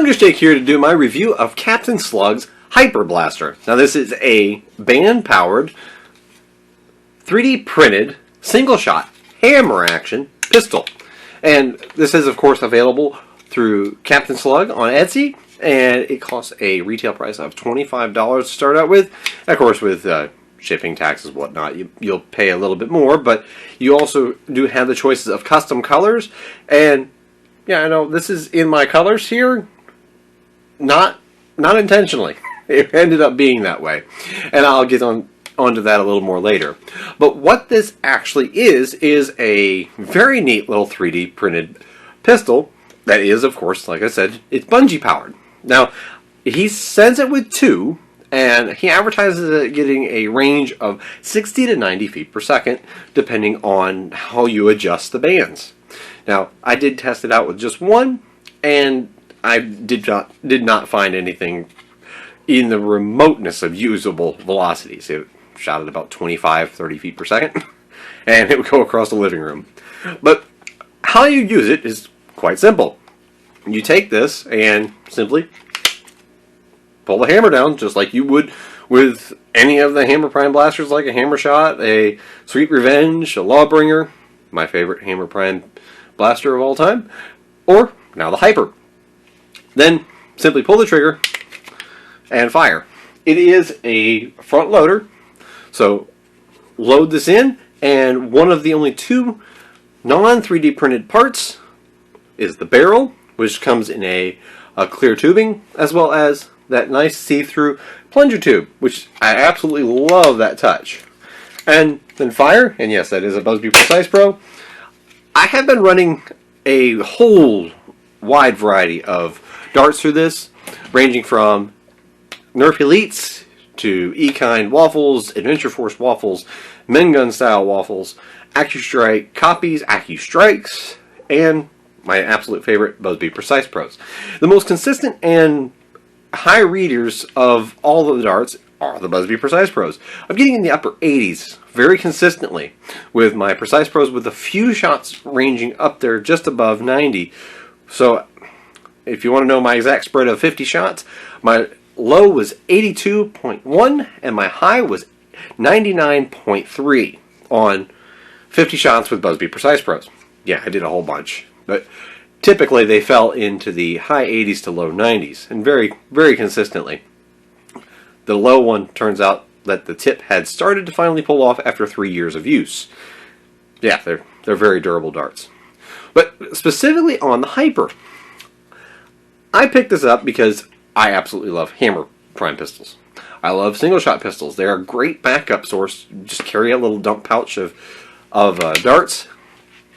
Plunger here to do my review of Captain Slug's HYPR Blaster. Now this is a band-powered, 3D printed, single-shot, hammer action pistol. And this is of course available through Captain Slug on Etsy, and it costs a retail price of $25 to start out with. Of course with shipping, taxes, whatnot, you'll pay a little bit more, but you also do have the choices of custom colors. And yeah, I know this is in my colors here, not intentionally. It ended up being that way, and I'll get onto that a little more later. But what this actually is a very neat little 3D printed pistol that is, of course, like I said, it's bungee powered. Now, he sends it with two, and he advertises it getting a range of 60 to 90 feet per second, depending on how you adjust the bands. Now, I did test it out with just one, and I did not find anything in the remoteness of usable velocities. It shot at about 25-30 feet per second, and it would go across the living room. But how you use it is quite simple. You take this and simply pull the hammer down, just like you would with any of the Hammer Prime blasters, like a Hammer Shot, a Sweet Revenge, a Lawbringer, my favorite Hammer Prime blaster of all time, or now the HYPR. Then simply pull the trigger and fire. It is a front loader, so load this in, and one of the only two non-3D printed parts is the barrel, which comes in a clear tubing, as well as that nice see-through plunger tube, which I absolutely love that touch. And then fire, and yes, that is a Busby Precise Pro. I have been running a whole wide variety of darts through this, ranging from Nerf Elites to E-Kind waffles, Adventure Force waffles, Minigun style waffles, AccuStrike copies, AccuStrikes, and my absolute favorite, Busby Precise Pros. The most consistent and high readers of all of the darts are the Busby Precise Pros. I'm getting in the upper 80s very consistently with my Precise Pros, with a few shots ranging up there just above 90. So if you want to know my exact spread of 50 shots, my low was 82.1 and my high was 99.3 on 50 shots with Busby Precise Pros. Yeah, I did a whole bunch, but typically they fell into the high 80s to low 90s, and very, very consistently. The low one turns out that the tip had started to finally pull off after 3 years of use. Yeah, they're very durable darts. But specifically on the HYPR, I picked this up because I absolutely love Hammer Prime pistols. I love single shot pistols. They're a great backup source. Just carry a little dump pouch of darts,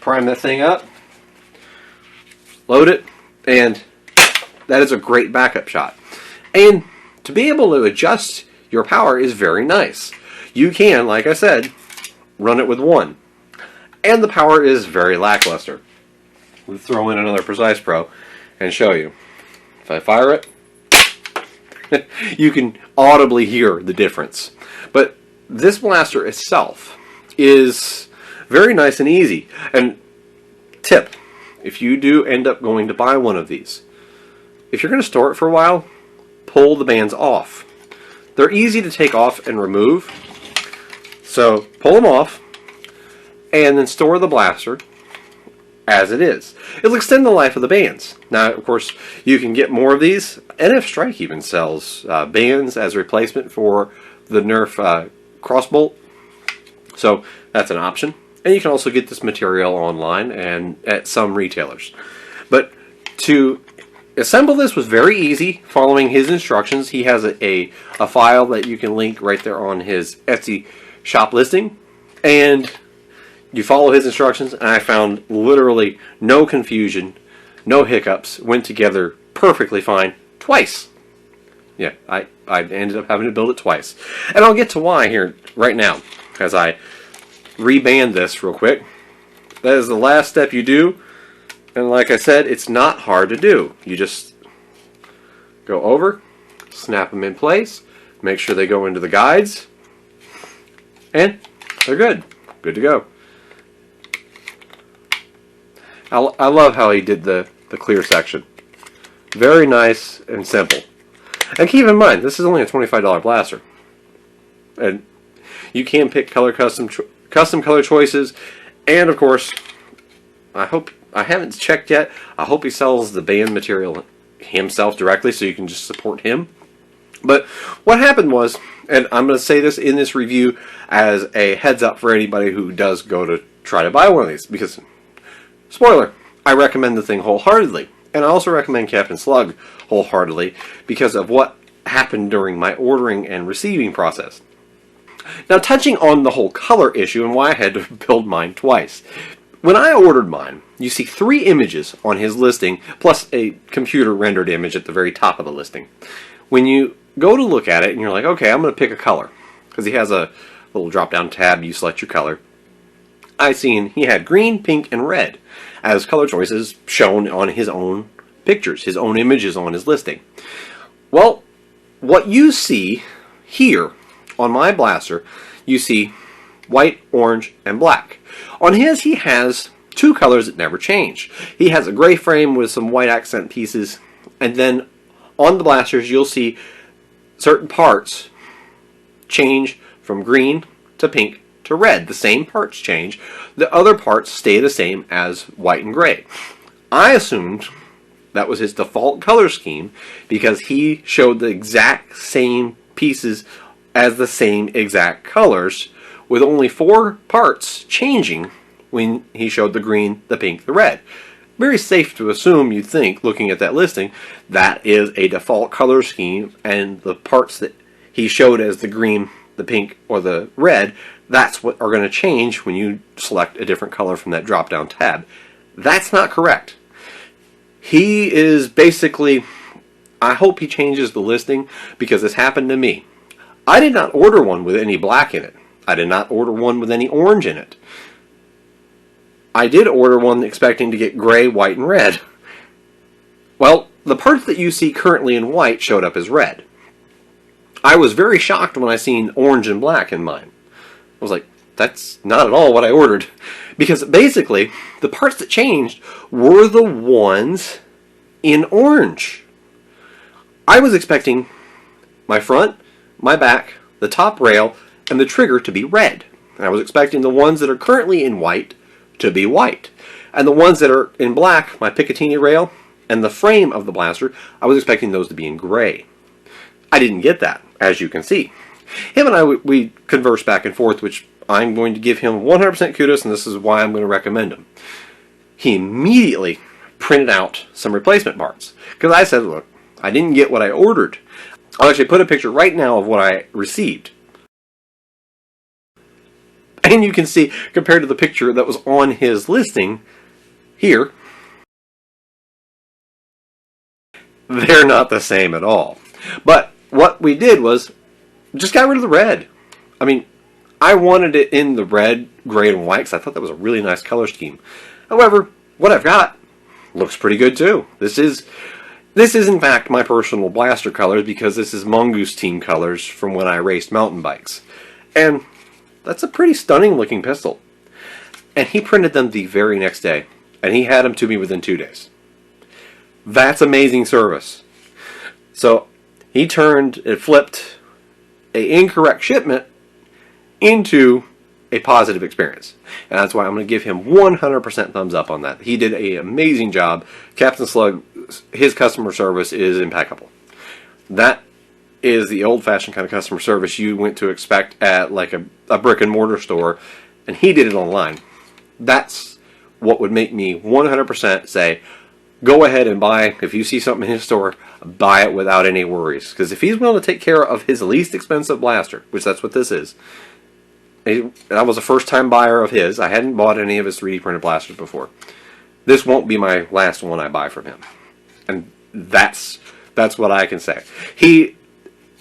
prime that thing up, load it, and that is a great backup shot. And to be able to adjust your power is very nice. You can, like I said, run it with one, and the power is very lackluster. We'll throw in another Precise Pro and show you. If I fire it, you can audibly hear the difference. But this blaster itself is very nice and easy. And tip, if you do end up going to buy one of these, if you're going to store it for a while, pull the bands off. They're easy to take off and remove. So pull them off and then store the blaster as it is. It'll extend the life of the bands. Now, of course, you can get more of these. NF Strike even sells bands as a replacement for the Nerf crossbolt. So that's an option. And you can also get this material online and at some retailers. But to assemble this was very easy, following his instructions. He has a file that you can link right there on his Etsy shop listing. And you follow his instructions, and I found literally no confusion, no hiccups, went together perfectly fine twice. Yeah, I ended up having to build it twice. And I'll get to why here right now, as I reband this real quick. That is the last step you do, and like I said, it's not hard to do. You just go over, snap them in place, make sure they go into the guides, and they're good. Good to go. I love how he did the clear section. Very nice and simple. And keep in mind, this is only a $25 blaster. And you can pick custom color choices. And of course, I haven't checked yet. I hope he sells the band material himself directly so you can just support him. But what happened was, and I'm going to say this in this review as a heads up for anybody who does go to try to buy one of these, because, spoiler, I recommend the thing wholeheartedly. And I also recommend Captain Slug wholeheartedly because of what happened during my ordering and receiving process. Now, touching on the whole color issue and why I had to build mine twice. When I ordered mine, you see 3 images on his listing, plus a computer-rendered image at the very top of the listing. When you go to look at it and you're like, okay, I'm going to pick a color, because he has a little drop-down tab, you select your color. I seen he had green, pink, and red as color choices shown on his own pictures, his own images on his listing. Well, what you see here on my blaster, you see white, orange, and black. On his, he has 2 colors that never change. He has a gray frame with some white accent pieces, and then on the blasters you'll see certain parts change from green to pink to red. The same parts change. The other parts stay the same as white and gray. I assumed that was his default color scheme because he showed the exact same pieces as the same exact colors, with only 4 parts changing when he showed the green, the pink, the red. Very safe to assume, you'd think, looking at that listing, that is a default color scheme, and the parts that he showed as the green, the pink, or the red, that's what are going to change when you select a different color from that drop-down tab. That's not correct. He is basically, I hope he changes the listing, because this happened to me. I did not order one with any black in it. I did not order one with any orange in it. I did order one expecting to get gray, white, and red. Well, the parts that you see currently in white showed up as red. I was very shocked when I seen orange and black in mine. I was like, that's not at all what I ordered. Because basically, the parts that changed were the ones in orange. I was expecting my front, my back, the top rail, and the trigger to be red. And I was expecting the ones that are currently in white to be white. And the ones that are in black, my Picatinny rail, and the frame of the blaster, I was expecting those to be in gray. I didn't get that, as you can see. Him and I, we conversed back and forth, which I'm going to give him 100% kudos, and this is why I'm going to recommend him. He immediately printed out some replacement parts. Because I said, look, I didn't get what I ordered. I'll actually put a picture right now of what I received. And you can see, compared to the picture that was on his listing here, they're not the same at all. But what we did was just got rid of the red. I mean, I wanted it in the red, gray, and white because I thought that was a really nice color scheme. However, what I've got looks pretty good too. This is in fact my personal blaster colors because this is Mongoose Team colors from when I raced mountain bikes. And that's a pretty stunning looking pistol. And he printed them the very next day. And he had them to me within 2 days. That's amazing service. So he flipped an incorrect shipment into a positive experience. And that's why I'm going to give him 100% thumbs up on that. He did an amazing job. Captain Slug, his customer service is impeccable. That is the old-fashioned kind of customer service you went to expect at like a brick-and-mortar store, and he did it online. That's what would make me 100% say, go ahead and buy, if you see something in his store, buy it without any worries. Because if he's willing to take care of his least expensive blaster, which that's what this is, I was a first-time buyer of his. I hadn't bought any of his 3D printed blasters before. This won't be my last one I buy from him. And that's what I can say. He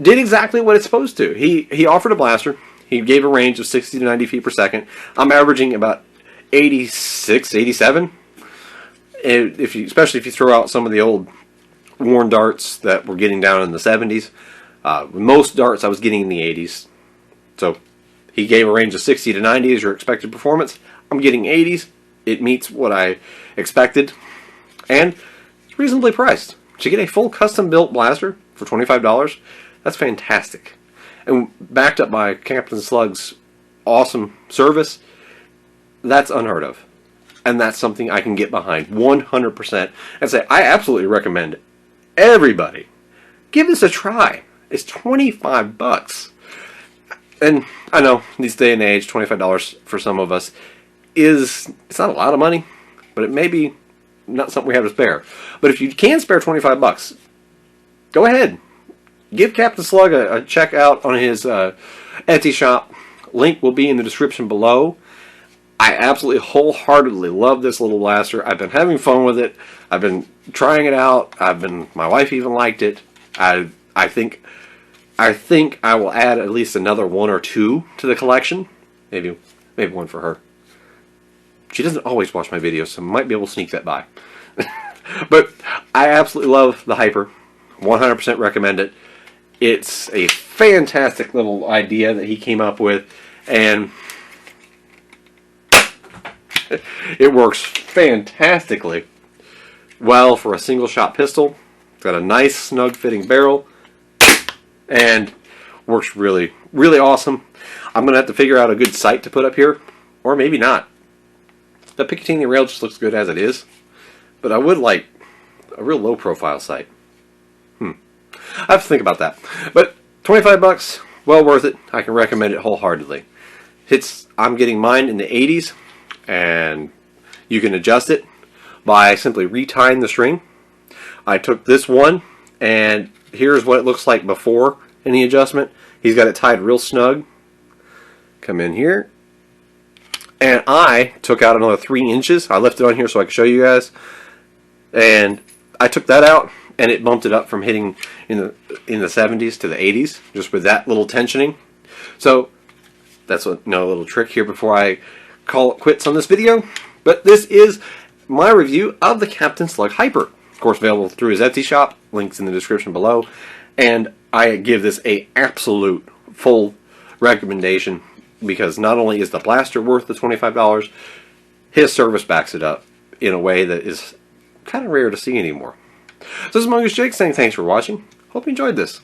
did exactly what it's supposed to. He offered a blaster. He gave a range of 60 to 90 feet per second. I'm averaging about 86, 87. Especially if you throw out some of the old worn darts that were getting down in the 70s. Most darts I was getting in the 80s. So he gave a range of 60 to 90 as your expected performance. I'm getting 80s. It meets what I expected. And it's reasonably priced. to get a full custom built blaster for $25, that's fantastic. And backed up by Captain Slug's awesome service, that's unheard of. And that's something I can get behind 100% and say, I absolutely recommend everybody give this a try. It's $25. And I know, these day and age, $25 for some of us it's not a lot of money, but it may be not something we have to spare. But if you can spare $25, go ahead. Give Captain Slug a check out on his Etsy shop. Link will be in the description below. I absolutely wholeheartedly love this little blaster. I've been having fun with it. I've been trying it out. My wife even liked it. I think I will add at least another one or two to the collection. Maybe one for her. She doesn't always watch my videos, so I might be able to sneak that by. But I absolutely love the HYPR. 100% recommend it. It's a fantastic little idea that he came up with, and it works fantastically well for a single shot pistol. It's got a nice snug fitting barrel and works really, really awesome. I'm going to have to figure out a good sight to put up here, or maybe not. The Picatinny rail just looks good as it is, but I would like a real low profile sight. I have to think about that. But $25, well worth it. I can recommend it wholeheartedly. I'm getting mine in the 80s, and you can adjust it by simply retying the string. I took this one, and here's what it looks like before any adjustment. He's got it tied real snug. Come in here. And I took out another 3 inches. I left it on here so I could show you guys. And I took that out, and it bumped it up from hitting in the 70s to the 80s, just with that little tensioning. So that's a little trick here before I call it quits on this video. But this is my review of the Captain Slug HYPR. Of course, available through his Etsy shop. Links in the description below. And I give this a absolute full recommendation, because not only is the blaster worth the $25, his service backs it up in a way that is kind of rare to see anymore. So this is Mongoose Jake saying thanks for watching. Hope you enjoyed this.